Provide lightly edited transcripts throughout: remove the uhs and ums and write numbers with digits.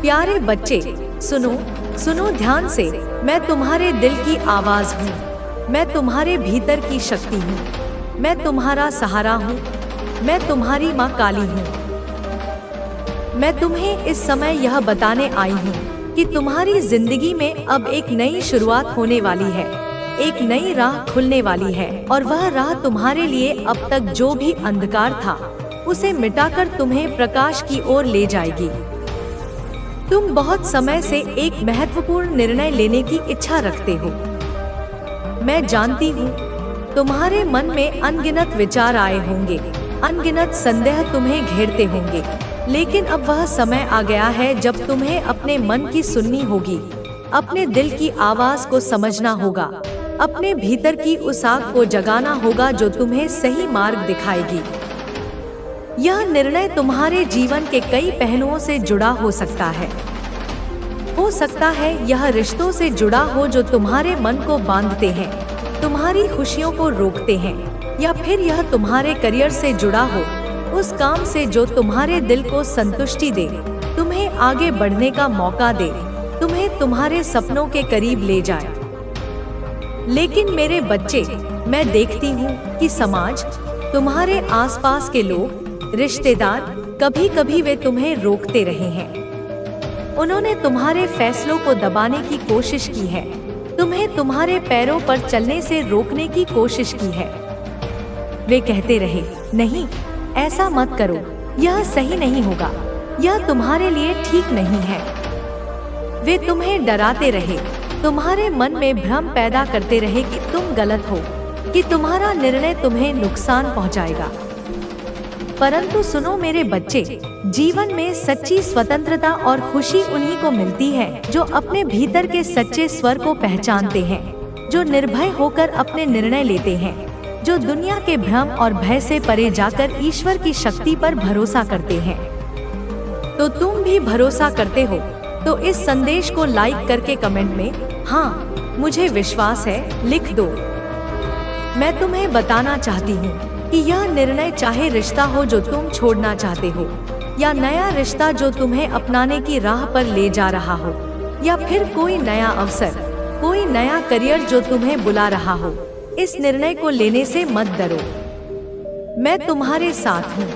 प्यारे बच्चे, सुनो सुनो ध्यान से। मैं तुम्हारे दिल की आवाज हूँ। मैं तुम्हारे भीतर की शक्ति हूँ। मैं तुम्हारा सहारा हूँ। मैं तुम्हारी माँ काली हूँ। मैं तुम्हें इस समय यह बताने आई हूँ कि तुम्हारी जिंदगी में अब एक नई शुरुआत होने वाली है। एक नई राह खुलने वाली है और वह राह तुम्हारे लिए अब तक जो भी अंधकार था उसे मिटाकर तुम्हें प्रकाश की ओर ले जाएगी। तुम बहुत समय से एक महत्वपूर्ण निर्णय लेने की इच्छा रखते हो। मैं जानती हूँ तुम्हारे मन में अनगिनत विचार आए होंगे, अनगिनत संदेह तुम्हें घेरते होंगे, लेकिन अब वह समय आ गया है जब तुम्हें अपने मन की सुननी होगी, अपने दिल की आवाज को समझना होगा, अपने भीतर की उस आग को जगाना होगा जो तुम्हें सही मार्ग दिखाएगी। यह निर्णय तुम्हारे जीवन के कई पहलुओं से जुड़ा हो सकता है। हो सकता है यह रिश्तों से जुड़ा हो जो तुम्हारे मन को बांधते हैं, तुम्हारी खुशियों को रोकते हैं, या फिर यह तुम्हारे करियर से जुड़ा हो, उस काम से जो तुम्हारे दिल को संतुष्टि दे, तुम्हें आगे बढ़ने का मौका दे, तुम्हें तुम्हारे सपनों के करीब ले जाए। लेकिन मेरे बच्चे, मैं देखती हूँ कि समाज, तुम्हारे आसपास के लोग, रिश्तेदार, कभी कभी वे तुम्हें रोकते रहे हैं। उन्होंने तुम्हारे फैसलों को दबाने की कोशिश की है, तुम्हें तुम्हारे पैरों पर चलने से रोकने की कोशिश की है। वे कहते रहे, नहीं, ऐसा मत करो, यह सही नहीं होगा, यह तुम्हारे लिए ठीक नहीं है। वे तुम्हें डराते रहे, तुम्हारे मन में भ्रम पैदा करते रहे कि तुम गलत हो, कि तुम्हारा निर्णय तुम्हें नुकसान पहुंचाएगा। परंतु सुनो मेरे बच्चे, जीवन में सच्ची स्वतंत्रता और खुशी उन्हीं को मिलती है जो अपने भीतर के सच्चे स्वर को पहचानते हैं, जो निर्भय होकर अपने निर्णय लेते हैं, जो दुनिया के भ्रम और भय से परे जाकर ईश्वर की शक्ति पर भरोसा करते हैं। तो तुम भी भरोसा करते हो तो इस संदेश को लाइक करके कमेंट में हाँ, मुझे विश्वास है लिख दो। मैं तुम्हें बताना चाहती हूँ कि यह निर्णय, चाहे रिश्ता हो जो तुम छोड़ना चाहते हो, या नया रिश्ता जो तुम्हें अपनाने की राह पर ले जा रहा हो, या फिर कोई नया अवसर, कोई नया करियर जो तुम्हें बुला रहा हो, इस निर्णय को लेने से मत डरो। मैं तुम्हारे साथ हूँ।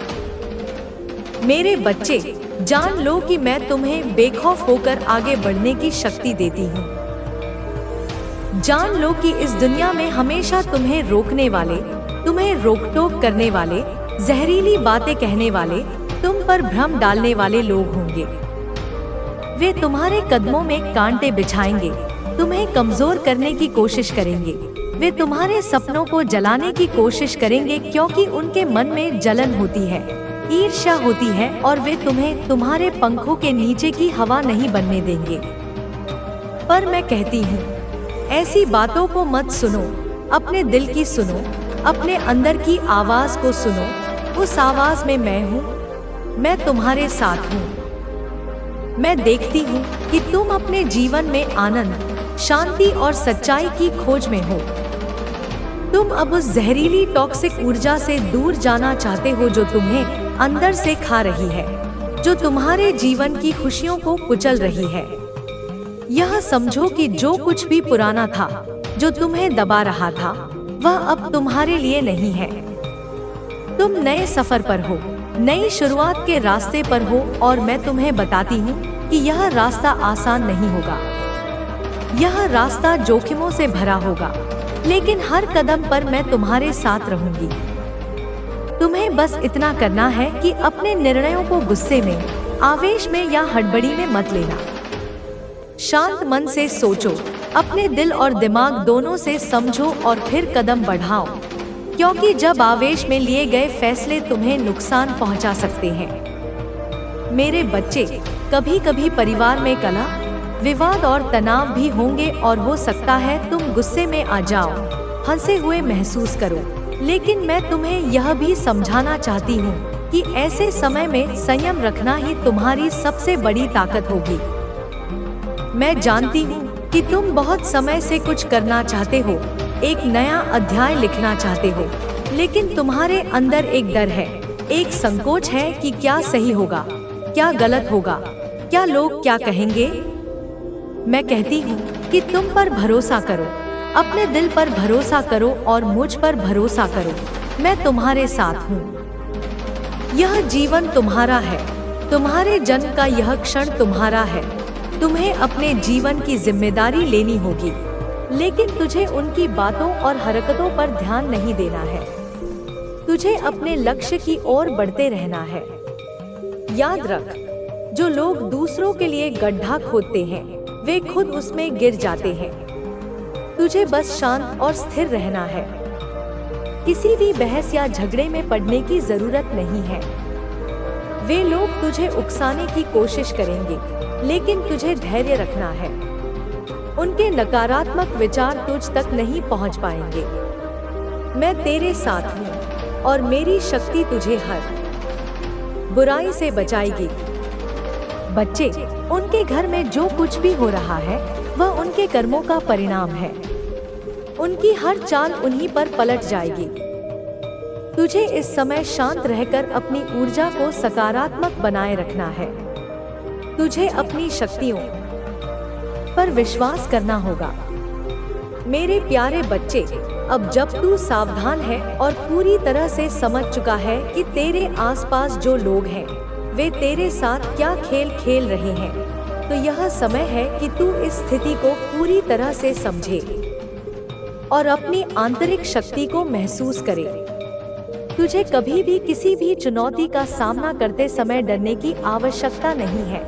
मेरे बच्चे, जान लो कि मैं तुम्हें बेखौफ होकर आगे बढ़ने की शक्ति देती हूँ। जान लो कि इस दुनिया में हमेशा तुम्हें रोकने वाले, तुम्हें रोक-टोक करने वाले, जहरीली बातें कहने वाले, तुम पर भ्रम डालने वाले लोग होंगे। वे तुम्हारे कदमों में कांटे बिछाएंगे, तुम्हें कमजोर करने की कोशिश करेंगे। वे तुम्हारे सपनों को जलाने की कोशिश करेंगे क्योंकि उनके मन में जलन होती है, ईर्ष्या होती है, और वे तुम्हें तुम्हारे पंखों के नीचे की हवा नहीं बनने देंगे। पर मैं कहती हूँ, ऐसी बातों को मत सुनो, अपने दिल की सुनो, अपने अंदर की आवाज को सुनो। उस आवाज में मैं हूँ, मैं तुम्हारे साथ हूँ। मैं देखती हूँ कि तुम अपने जीवन में आनंद, शांति और सच्चाई की खोज में हो। तुम अब उस जहरीली टॉक्सिक ऊर्जा से दूर जाना चाहते हो जो तुम्हें अंदर से खा रही है, जो तुम्हारे जीवन की खुशियों को कुचल रही है। यह समझो कि जो कुछ भी पुराना था, जो तुम्हें दबा रहा था, वह अब तुम्हारे लिए नहीं है। तुम नए सफर पर हो, नई शुरुआत के रास्ते पर हो, और मैं तुम्हें बताती हूँ कि यह रास्ता आसान नहीं होगा। यह रास्ता जोखिमों से भरा होगा, लेकिन हर कदम पर मैं तुम्हारे साथ रहूंगी। तुम्हें बस इतना करना है कि अपने निर्णयों को गुस्से में, आवेश में या हड़बड़ी में मत लेना। शांत मन से सोचो, अपने दिल और दिमाग दोनों से समझो और फिर कदम बढ़ाओ, क्योंकि जब आवेश में लिए गए फैसले तुम्हें नुकसान पहुंचा सकते हैं। मेरे बच्चे, कभी कभी परिवार में कलह, विवाद और तनाव भी होंगे और हो सकता है तुम गुस्से में आ जाओ, हंसे हुए महसूस करो, लेकिन मैं तुम्हें यह भी समझाना चाहती हूँ कि ऐसे समय में संयम रखना ही तुम्हारी सबसे बड़ी ताकत होगी। मैं जानती हूँ कि तुम बहुत समय से कुछ करना चाहते हो, एक नया अध्याय लिखना चाहते हो, लेकिन तुम्हारे अंदर एक डर है, एक संकोच है कि क्या सही होगा, क्या गलत होगा, क्या लोग क्या कहेंगे? मैं कहती हूँ कि तुम पर भरोसा करो, अपने दिल पर भरोसा करो और मुझ पर भरोसा करो। मैं तुम्हारे साथ हूँ। यह जीवन तुम्हारा है, तुम्हारे जन्म का यह क्षण तुम्हारा है। तुम्हें अपने जीवन की जिम्मेदारी लेनी होगी, लेकिन तुझे उनकी बातों और हरकतों पर ध्यान नहीं देना है। तुझे अपने लक्ष्य की ओर बढ़ते रहना है। याद रख, जो लोग दूसरों के लिए गड्ढा खोदते हैं वे खुद उसमें गिर जाते हैं। तुझे बस शांत और स्थिर रहना है। किसी भी बहस या झगड़े में पड़ने की जरूरत नहीं है। वे लोग तुझे उकसाने की कोशिश करेंगे, लेकिन तुझे धैर्य रखना है। उनके नकारात्मक विचार तुझ तक नहीं पहुंच पाएंगे। मैं तेरे साथ हूँ और मेरी शक्ति तुझे हर बुराई से बचाएगी। बच्चे, उनके घर में जो कुछ भी हो रहा है वह उनके कर्मों का परिणाम है। उनकी हर चाल उन्हीं पर पलट जाएगी। तुझे इस समय शांत रहकर अपनी ऊर्जा को सकारात्मक बनाए रखना है। तुझे अपनी शक्तियों पर विश्वास करना होगा। मेरे प्यारे बच्चे, अब जब तू सावधान है और पूरी तरह से समझ चुका है कि तेरे आसपास जो लोग हैं वे तेरे साथ क्या खेल खेल रहे हैं, तो यह समय है कि तू इस स्थिति को पूरी तरह से समझे और अपनी आंतरिक शक्ति को महसूस करे। तुझे कभी भी किसी भी चुनौती का सामना करते समय डरने की आवश्यकता नहीं है।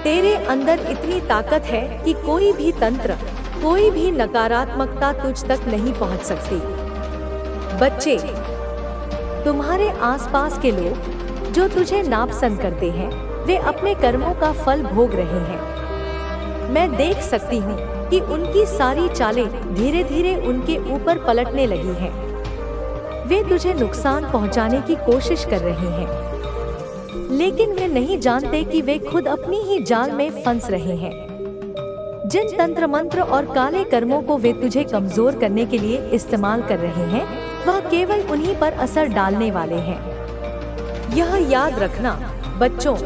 तेरे अंदर इतनी ताकत है कि कोई भी तंत्र, कोई भी नकारात्मकता तुझ तक नहीं पहुंच सकती। बच्चे, तुम्हारे आसपास के लोग जो तुझे नापसंद करते हैं वे अपने कर्मों का फल भोग रहे हैं। मैं देख सकती हूँ कि उनकी सारी चालें धीरे धीरे उनके ऊपर पलटने लगी हैं। वे तुझे नुकसान पहुंचाने की कोशिश कर रहे हैं, लेकिन वे नहीं जानते कि वे खुद अपनी ही जाल में फंस रहे हैं। जिन तंत्र मंत्र और काले कर्मों को वे तुझे कमजोर करने के लिए इस्तेमाल कर रहे हैं वह केवल उन्हीं पर असर डालने वाले हैं। यह याद रखना बच्चों,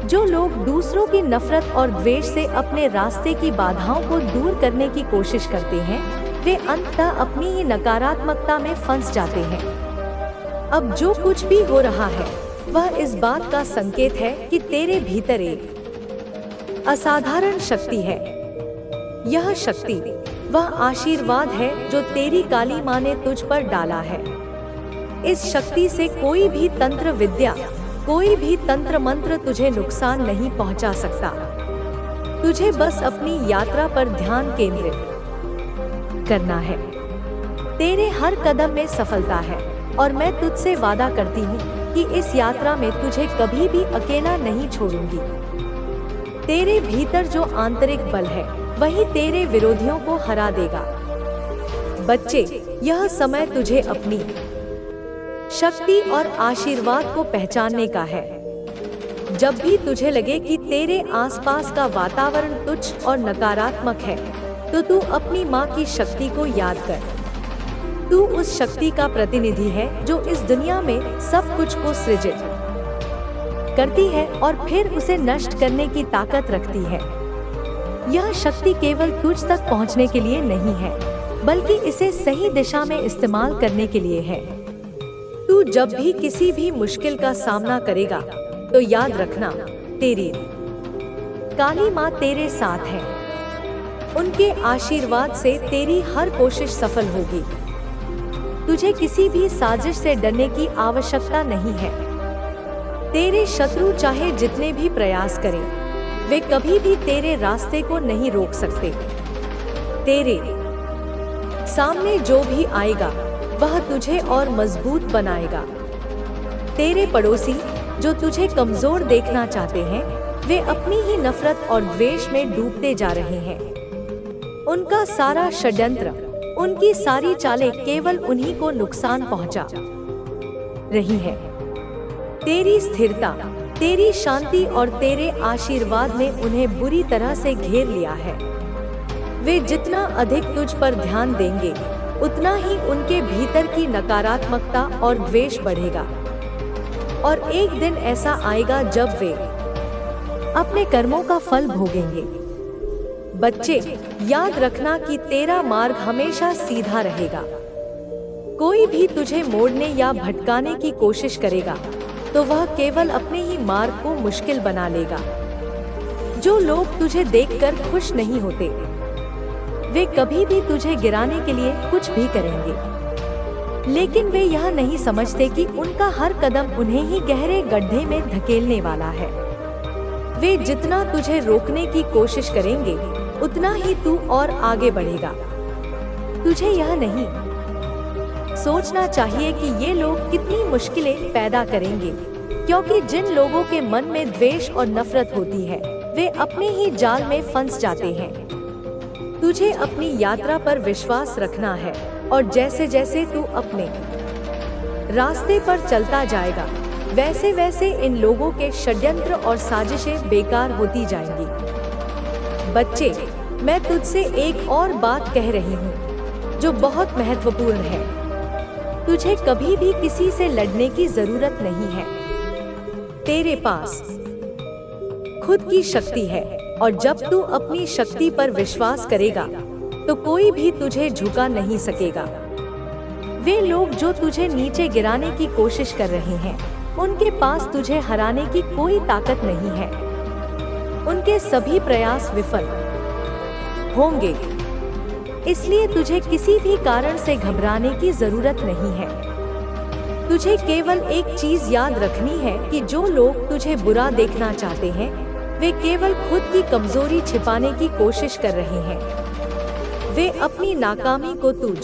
जो लोग दूसरों की नफरत और द्वेष से अपने रास्ते की बाधाओं को दूर करने की कोशिश करते हैं वे अंततः अपनी ही नकारात्मकता में फंस जाते हैं। अब जो कुछ भी हो रहा है वह इस बात का संकेत है कि तेरे भीतर एक असाधारण शक्ति है। यह शक्ति वह आशीर्वाद है जो तेरी काली माँ ने तुझ पर डाला है। इस शक्ति से कोई भी तंत्र विद्या, कोई भी तंत्र मंत्र तुझे नुकसान नहीं पहुंचा सकता। तुझे बस अपनी यात्रा पर ध्यान केंद्रित करना है। तेरे हर कदम में सफलता है और मैं तुझसे वादा करती हूँ कि इस यात्रा में तुझे कभी भी अकेला नहीं छोड़ूंगी। तेरे भीतर जो आंतरिक बल है वही तेरे विरोधियों को हरा देगा। बच्चे, यह समय तुझे अपनी शक्ति और आशीर्वाद को पहचानने का है। जब भी तुझे लगे कि तेरे आसपास का वातावरण तुच्छ और नकारात्मक है तो तू अपनी माँ की शक्ति को याद कर। तू उस शक्ति का प्रतिनिधि है जो इस दुनिया में सब कुछ को सृजित करती है और फिर उसे नष्ट करने की ताकत रखती है। यह शक्ति केवल तुझ तक पहुँचने के लिए नहीं है, बल्कि इसे सही दिशा में इस्तेमाल करने के लिए है। तू जब भी किसी भी मुश्किल का सामना करेगा तो याद रखना, तेरी काली माँ तेरे साथ है। उनके आशीर्वाद से तेरी हर कोशिश सफल होगी। तुझे किसी भी साजिश से डरने की आवश्यकता नहीं है। तेरे शत्रु चाहे जितने भी प्रयास करें वे कभी भी तेरे रास्ते को नहीं रोक सकते। तेरे सामने जो भी आएगा वह तुझे और मजबूत बनाएगा। तेरे पड़ोसी जो तुझे कमजोर देखना चाहते हैं वे अपनी ही नफरत और द्वेष में डूबते जा रहे हैं। उनका सारा षड्यंत्र, उनकी सारी चालें केवल उन्हीं को नुकसान पहुंचा रही है। तेरी स्थिरता, तेरी शांति और तेरे आशीर्वाद ने उन्हें बुरी तरह से घेर लिया है। वे जितना अधिक तुझ पर ध्यान देंगे उतना ही उनके भीतर की नकारात्मकता और द्वेष बढ़ेगा। और एक दिन ऐसा आएगा जब वे अपने कर्मों का फल भोगेंगे। बच्चे, याद रखना कि तेरा मार्ग हमेशा सीधा रहेगा। कोई भी तुझे मोड़ने या भटकाने की कोशिश करेगा तो वह केवल अपने ही मार्ग को मुश्किल बना लेगा। जो लोग तुझे देखकर खुश नहीं होते, वे कभी भी तुझे गिराने के लिए कुछ भी करेंगे, लेकिन वे यह नहीं समझते कि उनका हर कदम उन्हें ही गहरे गड्ढे में धकेलने वाला है। वे जितना तुझे रोकने की कोशिश करेंगे, उतना ही तू और आगे बढ़ेगा। तुझे यह नहीं सोचना चाहिए कि ये लोग कितनी मुश्किलें पैदा करेंगे, क्योंकि जिन लोगों के मन में द्वेष और नफरत होती है, वे अपने ही जाल में फंस जाते हैं। तुझे अपनी यात्रा पर विश्वास रखना है और जैसे जैसे तू अपने रास्ते पर चलता जाएगा, वैसे वैसे इन लोगों के षड्यंत्र और साजिशें बेकार होती जाएंगी। बच्चे, मैं तुझसे एक और बात कह रही हूँ जो बहुत महत्वपूर्ण है। तुझे कभी भी किसी से लड़ने की जरूरत नहीं है। तेरे पास खुद की शक्ति है और जब तू अपनी शक्ति पर विश्वास करेगा तो कोई भी तुझे झुका नहीं सकेगा। वे लोग जो तुझे नीचे गिराने की कोशिश कर रहे हैं, उनके पास तुझे हराने की कोई ताकत नहीं है। उनके सभी प्रयास विफल होंगे, इसलिए तुझे किसी भी कारण से घबराने की जरूरत नहीं है। तुझे केवल एक चीज याद रखनी है कि जो लोग तुझे बुरा देखना चाहते हैं, वे केवल खुद की कमजोरी छिपाने की कोशिश कर रहे हैं। वे अपनी नाकामी को तुझ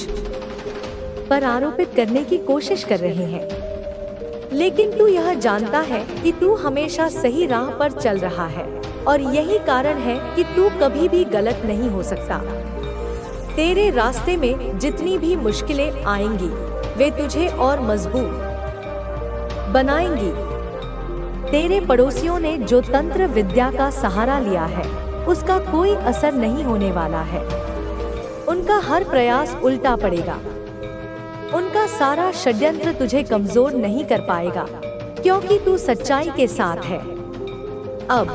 पर आरोपित करने की कोशिश कर रहे हैं, लेकिन तू यह जानता है कि तू हमेशा सही राह पर चल रहा है और यही कारण है कि तू कभी भी गलत नहीं हो सकता। तेरे रास्ते में जितनी भी मुश्किलें आएंगी, वे तुझे और मजबूत बनाएंगी। तेरे पड़ोसियों ने जो तंत्र विद्या का सहारा लिया है, उसका कोई असर नहीं होने वाला है। उनका हर प्रयास उल्टा पड़ेगा। उनका सारा षड्यंत्र तुझे कमजोर नहीं कर पाएगा, क्योंकि तू सच्चाई के साथ है। अब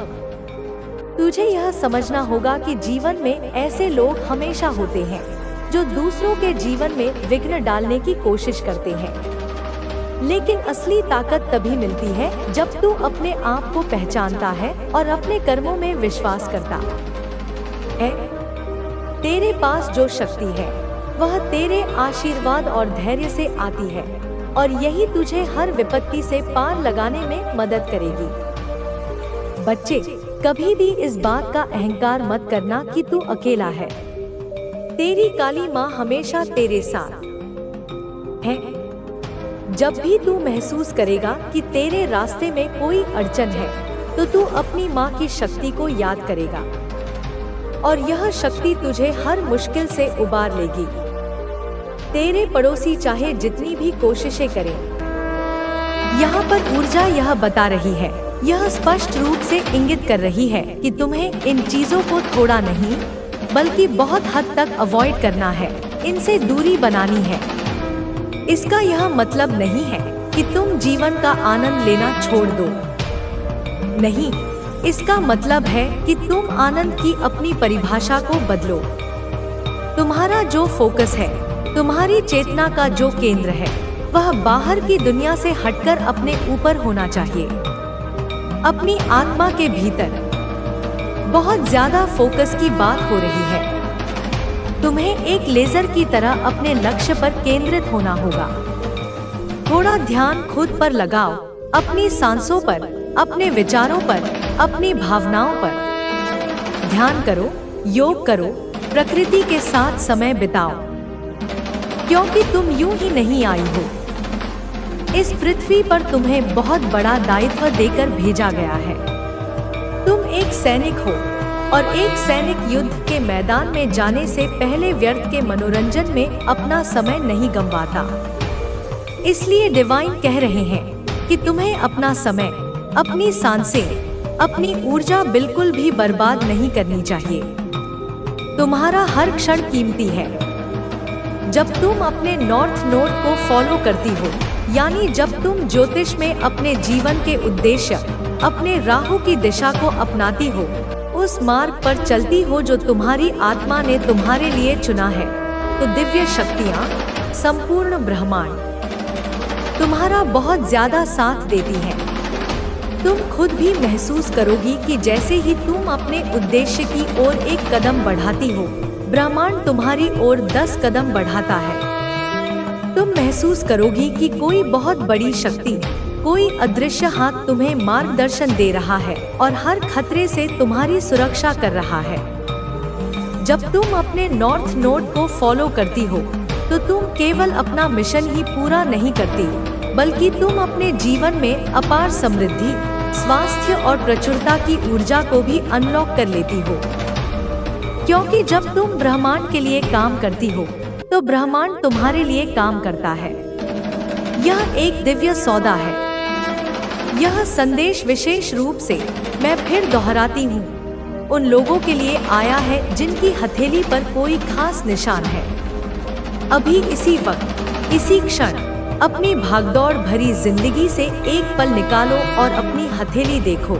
तुझे यह समझना होगा कि जीवन में ऐसे लोग हमेशा होते हैं जो दूसरों के जीवन में विघ्न डालने की कोशिश करते हैं, लेकिन असली ताकत तभी मिलती है जब तू अपने आप को पहचानता है और अपने कर्मों में विश्वास करता है। तेरे पास जो शक्ति है, वह तेरे आशीर्वाद और धैर्य से आती है और यही तुझे हर विपत्ति से पार लगाने में मदद करेगी। बच्चे, कभी भी इस बात का अहंकार मत करना कि तू अकेला है। तेरी काली माँ हमेशा तेरे साथ है। जब भी तू महसूस करेगा कि तेरे रास्ते में कोई अड़चन है, तो तू अपनी माँ की शक्ति को याद करेगा और यह शक्ति तुझे हर मुश्किल से उबार लेगी। तेरे पड़ोसी चाहे जितनी भी कोशिशें करें, यहाँ पर ऊर्जा यह बता रही है, यह स्पष्ट रूप से इंगित कर रही है कि तुम्हें इन चीजों को थोड़ा नहीं बल्कि बहुत हद तक अवॉइड करना है, इनसे दूरी बनानी है। इसका यह मतलब नहीं है कि तुम जीवन का आनंद लेना छोड़ दो। नहीं, इसका मतलब है कि तुम आनंद की अपनी परिभाषा को बदलो। तुम्हारा जो फोकस है, तुम्हारी चेतना का जो केंद्र है, वह बाहर की दुनिया से हटकर अपने ऊपर होना चाहिए। अपनी आत्मा के भीतर बहुत ज्यादा फोकस की बात हो रही है। तुम्हें एक लेजर की तरह अपने लक्ष्य पर केंद्रित होना होगा। थोड़ा ध्यान खुद पर लगाओ, अपनी सांसों पर, अपने विचारों पर, अपनी भावनाओं पर ध्यान करो, योग करो, प्रकृति के साथ समय बिताओ, क्योंकि तुम यूं ही नहीं आई हो। इस पृथ्वी पर तुम्हें बहुत बड़ा दायित्व देकर भेजा गया है। तुम एक सैनिक हो और एक सैनिक युद्ध के मैदान में जाने से पहले व्यर्थ के मनोरंजन में अपना समय नहीं गंवाता। इसलिए डिवाइन कह रहे हैं कि तुम्हें अपना समय, अपनी सांसें, अपनी ऊर्जा बिल्कुल भी बर्बाद नहीं करनी चाहिए। तुम्हारा हर क्षण कीमती है। जब तुम अपने नॉर्थ नोड को फॉलो करती हो, यानी जब तुम ज्योतिष में अपने जीवन के उद्देश्य, अपने राहों की दिशा को अपनाती हो, उस मार्ग पर चलती हो जो तुम्हारी आत्मा ने तुम्हारे लिए चुना है, तो दिव्य शक्तियाँ, संपूर्ण ब्रह्मांड तुम्हारा बहुत ज्यादा साथ देती है। तुम खुद भी महसूस करोगी कि जैसे ही तुम अपने उद्देश्य की ओर एक कदम बढ़ाती हो, ब्रह्मांड तुम्हारी ओर 10 कदम बढ़ाता है। तुम महसूस करोगी कि कोई बहुत बड़ी शक्ति, कोई अदृश्य हाथ तुम्हें मार्गदर्शन दे रहा है और हर खतरे से तुम्हारी सुरक्षा कर रहा है। जब तुम अपने नॉर्थ नोड को फॉलो करती हो, तो तुम केवल अपना मिशन ही पूरा नहीं करती, बल्कि तुम अपने जीवन में अपार समृद्धि, स्वास्थ्य और प्रचुरता की ऊर्जा को भी अनलॉक कर लेती हो। क्योंकि जब तुम ब्रह्मांड के लिए काम करती हो, तो ब्रह्मांड तुम्हारे लिए काम करता है। यह एक दिव्य सौदा है। यह संदेश विशेष रूप से मैं फिर दोहराती हूँ, उन लोगों के लिए आया है जिनकी हथेली पर कोई खास निशान है। अभी इसी वक्त, इसी क्षण अपनी भागदौड़ भरी जिंदगी से एक पल निकालो और अपनी हथेली देखो।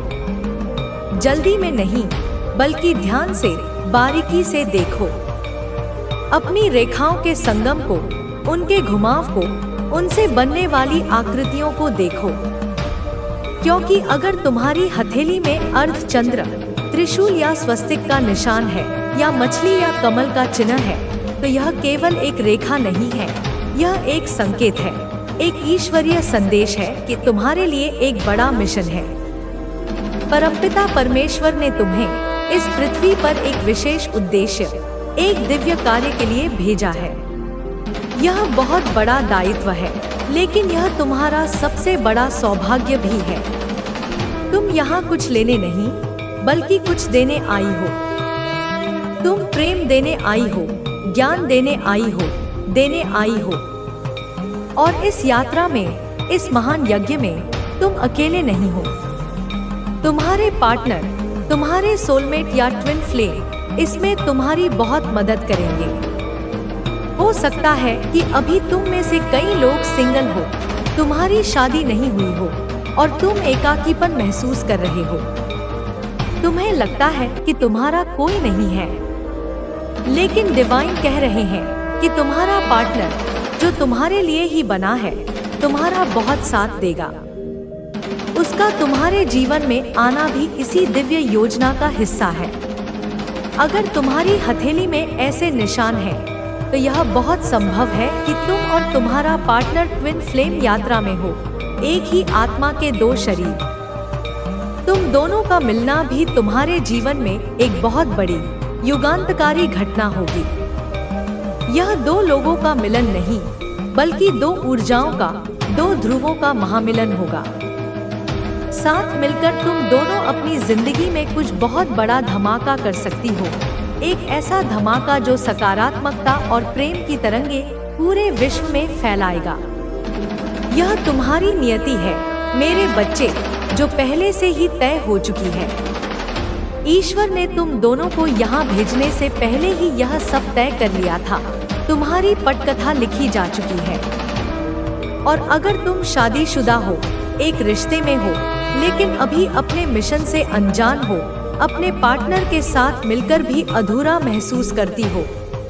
जल्दी में नहीं, बल्कि ध्यान से, बारीकी से देखो। अपनी रेखाओं के संगम को, उनके घुमाव को, उनसे बनने वाली आकृतियों को देखो। क्योंकि अगर तुम्हारी हथेली में अर्धचंद्र, त्रिशूल या स्वस्तिक का निशान है, या मछली या कमल का चिन्ह है, तो यह केवल एक रेखा नहीं है, यह एक संकेत है, एक ईश्वरीय संदेश है कि तुम्हारे लिए एक बड़ा मिशन है। परमपिता परमेश्वर ने तुम्हें इस पृथ्वी पर एक विशेष उद्देश्य, एक दिव्य कार्य के लिए भेजा है। यह बहुत बड़ा दायित्व है, लेकिन यह तुम्हारा सबसे बड़ा सौभाग्य भी है। तुम यहाँ कुछ लेने नहीं, बल्कि कुछ देने आई हो। तुम प्रेम देने आई हो, ज्ञान देने आई हो, देने आई हो। और इस यात्रा में, इस महान यज्ञ में तुम अकेले नहीं हो। तुम्हारे पार्टनर, तुम्हारे सोलमेट या ट्विन फ्लेम इसमें तुम्हारी बहुत मदद करेंगे। हो सकता है कि अभी तुम में से कई लोग सिंगल हो, तुम्हारी शादी नहीं हुई हो और तुम एकाकीपन महसूस कर रहे हो। तुम्हें लगता है कि तुम्हारा कोई नहीं है, लेकिन डिवाइन कह रहे हैं कि तुम्हारा पार्टनर, जो तुम्हारे लिए ही बना है, तुम्हारा बहुत साथ देगा। उसका तुम्हारे जीवन में आना भी इसी दिव्य योजना का हिस्सा है। अगर तुम्हारी हथेली में ऐसे निशान हैं, तो यह बहुत संभव है कि तुम और तुम्हारा पार्टनर ट्विन फ्लेम यात्रा में हो, एक ही आत्मा के 2 शरीर। तुम दोनों का मिलना भी तुम्हारे जीवन में एक बहुत बड़ी युगांतकारी घटना होगी। यह 2 लोगों का मिलन नहीं, बल्कि 2 ऊर्जाओं का, 2 ध्रुवों का महामिलन होगा। साथ मिलकर तुम दोनों अपनी जिंदगी में कुछ बहुत बड़ा धमाका कर सकती हो। एक ऐसा धमाका जो सकारात्मकता और प्रेम की तरंगे पूरे विश्व में फैलाएगा। यह तुम्हारी नियति है, मेरे बच्चे, जो पहले से ही तय हो चुकी है। ईश्वर ने तुम दोनों को यहाँ भेजने से पहले ही यह सब तय कर लिया था। तुम्हारी पटकथा लिखी जा चुकी है। और अगर तुम शादीशुदा हो, एक रिश्ते में हो, लेकिन अभी अपने मिशन से अनजान हो, अपने पार्टनर के साथ मिलकर भी अधूरा महसूस करती हो,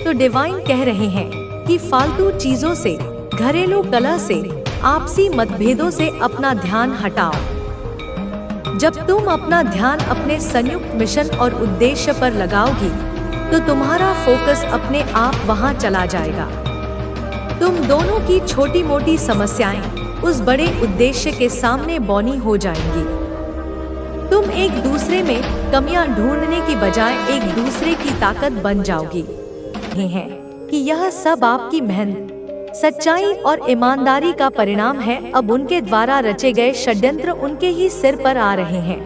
तो डिवाइन कह रहे हैं कि फालतू चीजों से, घरेलू कलह से, आपसी मतभेदों से अपना ध्यान हटाओ। जब तुम अपना ध्यान अपने संयुक्त मिशन और उद्देश्य पर लगाओगी, तो तुम्हारा फोकस अपने आप वहां चला जाएगा। तुम दोनों की छोटी मोटी समस्याएं उस बड़े उद्देश्य के सामने बौनी हो जाएंगी। तुम एक दूसरे में कमियां ढूंढने की बजाय एक दूसरे की ताकत बन जाओगी। है कि यह सब आपकी मेहनत, सच्चाई और ईमानदारी का परिणाम है। अब उनके द्वारा रचे गए षड्यंत्र उनके ही सिर पर आ रहे हैं।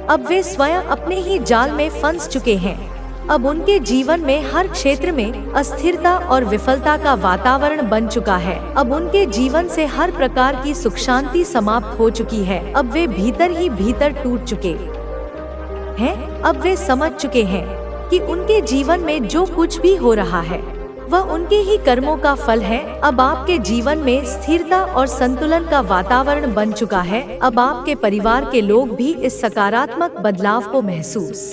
अब वे स्वयं अपने ही जाल में फंस चुके हैं। अब उनके जीवन में हर क्षेत्र में अस्थिरता और विफलता का वातावरण बन चुका है। अब उनके जीवन से हर प्रकार की सुख शांति समाप्त हो चुकी है। अब वे भीतर ही भीतर टूट चुके हैं। अब वे समझ चुके हैं कि उनके जीवन में जो कुछ भी हो रहा है, वह उनके ही कर्मों का फल है। अब आपके जीवन में स्थिरता और संतुलन का वातावरण बन चुका है। अब आपके परिवार के लोग भी इस सकारात्मक बदलाव को महसूस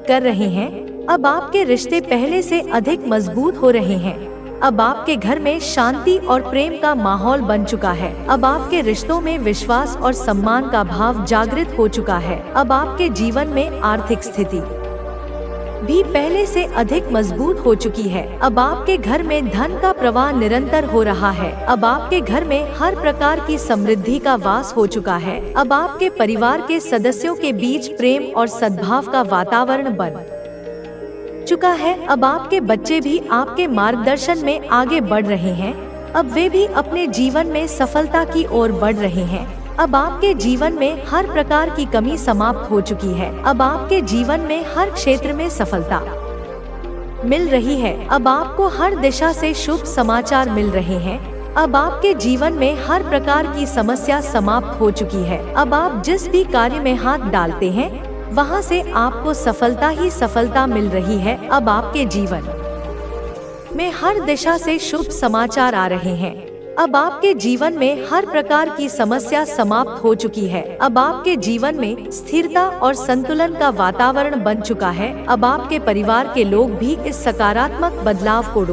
कर रहे हैं। अब आपके रिश्ते पहले से अधिक मजबूत हो रहे हैं। अब आपके घर में शांति और प्रेम का माहौल बन चुका है। अब आपके रिश्तों में विश्वास और सम्मान का भाव जागृत हो चुका है। अब आपके जीवन में आर्थिक स्थिति भी पहले से अधिक मजबूत हो चुकी है। अब आपके घर में धन का प्रवाह निरंतर हो रहा है। अब आपके घर में हर प्रकार की समृद्धि का वास हो चुका है। अब आपके परिवार के सदस्यों के बीच प्रेम और सद्भाव का वातावरण बन चुका है। अब आपके बच्चे भी आपके मार्गदर्शन में आगे बढ़ रहे हैं। अब वे भी अपने जीवन में सफलता की ओर बढ़ रहे हैं। अब आपके जीवन में हर प्रकार की कमी समाप्त हो चुकी है। अब आपके जीवन में हर क्षेत्र में सफलता मिल रही है। अब आपको हर दिशा से शुभ समाचार मिल रहे हैं। अब आपके जीवन में हर प्रकार की समस्या समाप्त हो चुकी है। अब आप जिस भी कार्य में हाथ डालते हैं वहां से आपको सफलता ही सफलता मिल रही है। अब आपके जीवन में हर दिशा से शुभ समाचार आ रहे हैं। अब आपके जीवन में हर प्रकार की समस्या समाप्त हो चुकी है। अब आपके जीवन में स्थिरता और संतुलन का वातावरण बन चुका है। अब आपके परिवार के लोग भी इस सकारात्मक बदलाव को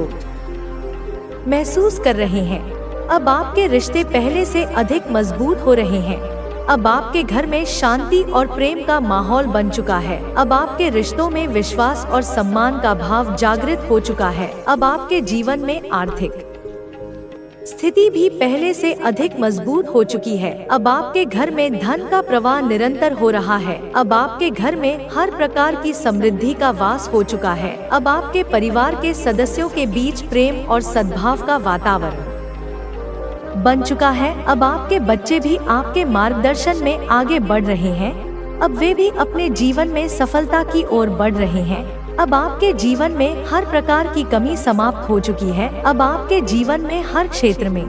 महसूस कर रहे हैं। अब आपके रिश्ते पहले से अधिक मजबूत हो रहे हैं। अब आपके घर में शांति और प्रेम का माहौल बन चुका है। अब आपके रिश्तों में विश्वास और सम्मान का भाव जागृत हो चुका है। अब आपके जीवन में आर्थिक स्थिति भी पहले से अधिक मजबूत हो चुकी है। अब आपके घर में धन का प्रवाह निरंतर हो रहा है। अब आपके घर में हर प्रकार की समृद्धि का वास हो चुका है। अब आपके परिवार के सदस्यों के बीच प्रेम और सद्भाव का वातावरण बन चुका है। अब आपके बच्चे भी आपके मार्गदर्शन में आगे बढ़ रहे हैं। अब वे भी अपने जीवन में सफलता की ओर बढ़ रहे हैं। अब आपके जीवन में हर प्रकार की कमी समाप्त हो चुकी है। अब आपके जीवन में हर क्षेत्र में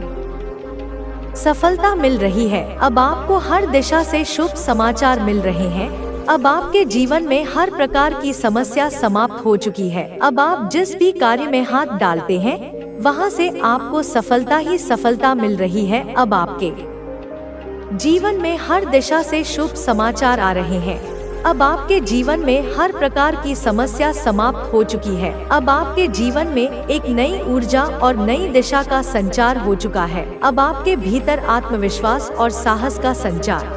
सफलता मिल रही है। अब आपको हर दिशा से शुभ समाचार मिल रहे हैं। अब आपके जीवन में हर प्रकार की समस्या समाप्त हो चुकी है। अब आप जिस भी कार्य में हाथ डालते हैं वहां से आपको सफलता ही सफलता मिल रही है। अब आपके जीवन में हर दिशा से शुभ समाचार आ रहे हैं। अब आपके जीवन में हर प्रकार की समस्या समाप्त हो चुकी है। अब आपके जीवन में एक नई ऊर्जा और नई दिशा का संचार हो चुका है। अब आपके भीतर आत्मविश्वास और साहस का संचार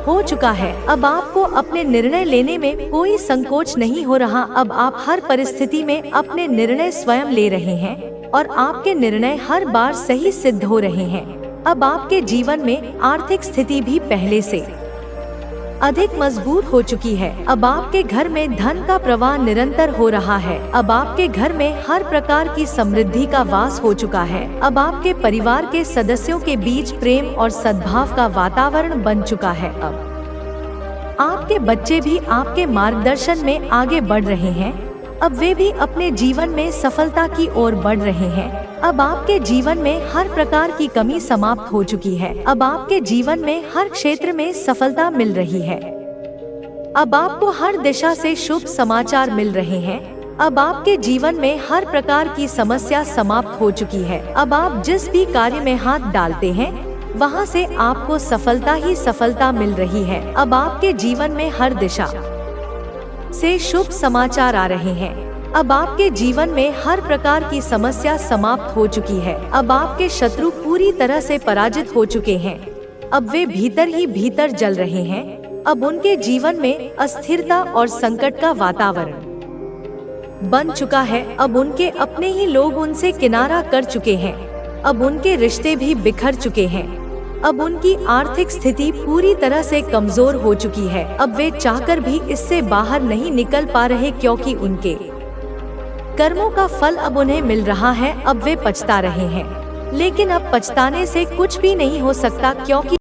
हो चुका है। अब आपको अपने निर्णय लेने में कोई संकोच नहीं हो रहा। अब आप हर परिस्थिति में अपने निर्णय स्वयं ले रहे हैं और आपके निर्णय हर बार सही सिद्ध हो रहे हैं। अब आपके जीवन में आर्थिक स्थिति भी पहले से अधिक मजबूत हो चुकी है। अब आपके घर में धन का प्रवाह निरंतर हो रहा है। अब आपके घर में हर प्रकार की समृद्धि का वास हो चुका है। अब आपके परिवार के सदस्यों के बीच प्रेम और सद्भाव का वातावरण बन चुका है। अब आपके बच्चे भी आपके मार्गदर्शन में आगे बढ़ रहे हैं। अब वे भी अपने जीवन में सफलता की ओर बढ़ रहे हैं। अब आपके जीवन में हर प्रकार की कमी समाप्त हो चुकी है। अब आपके जीवन में हर क्षेत्र में सफलता मिल रही है। अब आपको हर दिशा से शुभ समाचार मिल रहे हैं। अब आपके जीवन में हर प्रकार की समस्या समाप्त हो चुकी है। अब आप जिस भी कार्य में हाथ डालते हैं वहां से आपको सफलता ही सफलता मिल रही है। अब आपके जीवन में हर दिशा से शुभ समाचार आ रहे हैं। अब आपके जीवन में हर प्रकार की समस्या समाप्त हो चुकी है। अब आपके शत्रु पूरी तरह से पराजित हो चुके हैं। अब वे भीतर ही भीतर जल रहे हैं। अब उनके जीवन में अस्थिरता और संकट का वातावरण बन चुका है। अब उनके अपने ही लोग उनसे किनारा कर चुके हैं। अब उनके रिश्ते भी बिखर चुके हैं। अब उनकी आर्थिक स्थिति पूरी तरह से कमजोर हो चुकी है। अब वे चाहकर भी इससे बाहर नहीं निकल पा रहे, क्योंकि उनके कर्मों का फल अब उन्हें मिल रहा है। अब वे पछता रहे हैं, लेकिन अब पछताने से कुछ भी नहीं हो सकता, क्योंकि